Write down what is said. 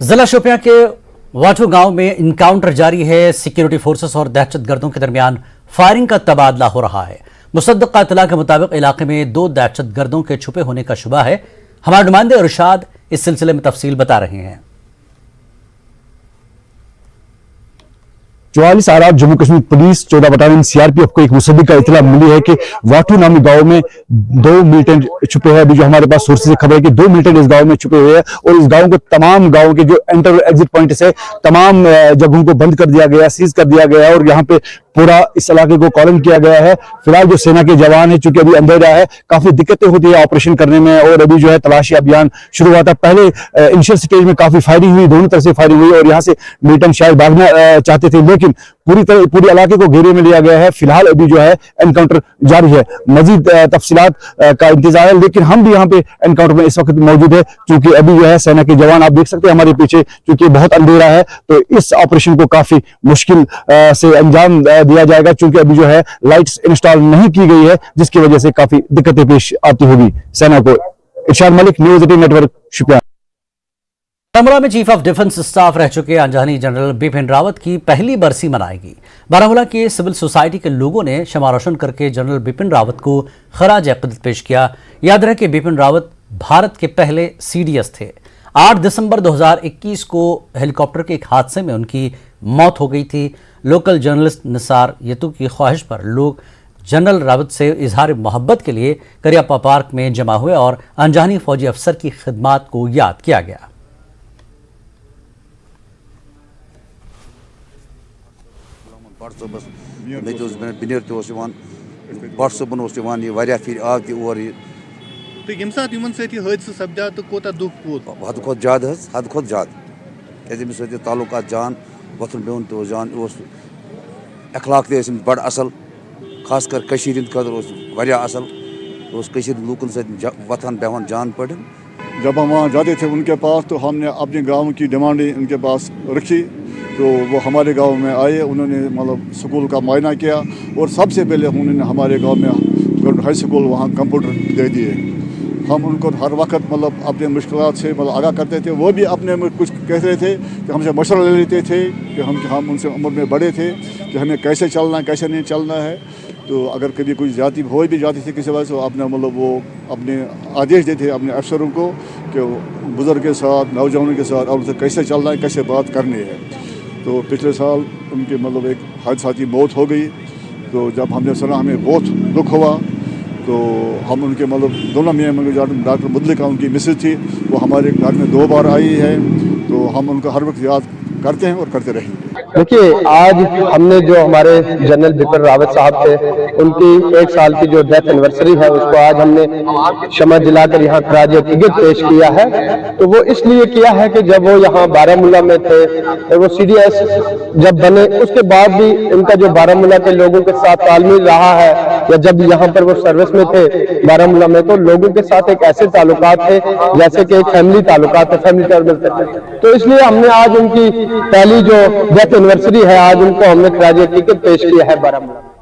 जिला शोपियां के वाटू गांव में इनकाउंटर जारी है। सिक्योरिटी फोर्सेस और दहशतगर्दों के दरमियान फायरिंग का तबादला हो रहा है। मुसद्दक़ा इत्तला के मुताबिक इलाके में 2 दहशतगर्दों के छुपे होने का शुबा है। हमारे नुमाइंदे इरशाद इस सिलसिले में तफसील बता रहे हैं। 44 आराब Jammu Kashmir police 14 battalion CRPF को एक मुसद्दक़ा इत्तला मिली है कि वाटू नामी गांव में 2 मिलिटेंट छुपे हैं। अभी जो हमारे पास सोर्सेज से खबर है कि 2 मिलिटेंट इस गांव में छुपे हुए हैं और इस गांव को तमाम गांव के जो एंटर और एग्जिट पॉइंट्स है तमाम जगहों को बंद कर दिया गया, सीज कर दिया गया है और यहाँ पे पूरा इस इलाके को कॉलन किया गया है। फिलहाल जो सेना के जवान है, चूंकि अभी अंधेरा है, काफी दिक्कतें होती है ऑपरेशन करने में और अभी जो है तलाशी अभियान शुरू हुआ था। पहले इनिशियल स्टेज में काफी फायरिंग हुई, दोनों तरफ से फायरिंग हुई और यहाँ से मिलिटेंट शायद भागना चाहते थे, लेकिन पूरी इलाके को घेरे में लिया गया है। फिलहाल अभी जो है एनकाउंटर जारी है, मजीद तफसीलात का इंतजार है, लेकिन हम भी यहाँ पे एनकाउंटर में इस वक्त मौजूद है। क्योंकि अभी जो है सेना के जवान आप देख सकते हैं हमारे पीछे, क्योंकि बहुत अंधेरा है तो इस ऑपरेशन को काफी मुश्किल से अंजाम दिया जाएगा, क्योंकि अभी जो है लाइट्स इंस्टॉल नहीं की गई है, जिसकी वजह से काफी दिक्कतें पेश आती होगी सेना को। इरशाद मलिक, न्यूज़ 18 नेटवर्क, शुक्रिया। बारामूला में चीफ ऑफ डिफेंस स्टाफ रह चुके अंजनी जनरल बिपिन रावत की पहली बरसी मनाएगी। बारामूला के सिविल सोसाइटी के लोगों ने शमा रोशन करके जनरल बिपिन रावत को खराज अक़ीदत पेश किया। याद रहे कि बिपिन रावत भारत के पहले सीडीएस थे। 8 दिसंबर 2021 को हेलीकॉप्टर के एक हादसे में उनकी मौत हो गई थी। लोकल जर्नलिस्ट निसार यतू की ख्वाहिश पर लोग जनरल रावत से इजहार मोहब्बत के लिए करियापा पार्क में जमा हुए और अंजनी फौजी अफसर की खिदमात को याद किया गया। वतन बेन तो जान अखलाक ते बड़ असल, खासकर कशीर खतर असल, लूकन से वतन बेहन जान पड़। जब हम वहाँ जाते थे उनके पास तो हमने अपने गांव की डिमांडें उनके पास रखी, तो वो हमारे गांव में आए, उन्होंने मतलब स्कूल का मुआयना किया और सबसे पहले उन्होंने हमारे गांव में हाई स्कूल वहाँ कंप्यूटर दे दिए। हम उनको हर वक्त मतलब अपने मुश्किलात से मतलब आगाह करते थे, वो भी अपने में कुछ कहते थे कि हमसे मशवरा ले लेते थे कि हम उनसे उम्र में बड़े थे कि हमें कैसे चलना है कैसे नहीं चलना है। तो अगर कभी कुछ जाती हो भी जाती थी किसी वजह से, अपने मतलब वो अपने आदेश देते अपने अफसरों को कि बुज़ुर्ग के साथ नौजवानों के साथ और उनसे कैसे चलना है कैसे बात करनी है। तो पिछले साल उनके मतलब एक हादसाती मौत हो गई, तो जब हमने सुना हमें बहुत दुख हुआ। तो हम उनके मतलब दोनों में डॉक्टर मुदलिका उनकी मिसेज थी, वो हमारे घर में 2 बार आई है, तो हम उनको हर वक्त याद करते हैं और करते रहेंगे। देखिए, आज हमने जो हमारे जनरल बिपिन रावत साहब थे उनकी 1 साल की जो डेथ एनिवर्सरी है उसको आज हमने शमा जलाकर यहाँ खराज अक़ीदत पेश किया है। तो वो इसलिए किया है कि जब वो यहाँ बारामूला में थे और वो सीडीएस जब बने उसके बाद भी इनका जो बारामूला के लोगों के साथ तालमेल रहा है, या जब यहाँ पर वो सर्विस में थे बारामूला में, तो लोगों के साथ एक ऐसे ताल्लुकात थे जैसे कि एक फैमिली ताल्लुकात है, फैमिली टर्मल थे। तो इसलिए हमने आज उनकी पहली जो डेथ एनिवर्सरी है आज उनको हमने खराज अक़ीदत पेश किया है बारामूला।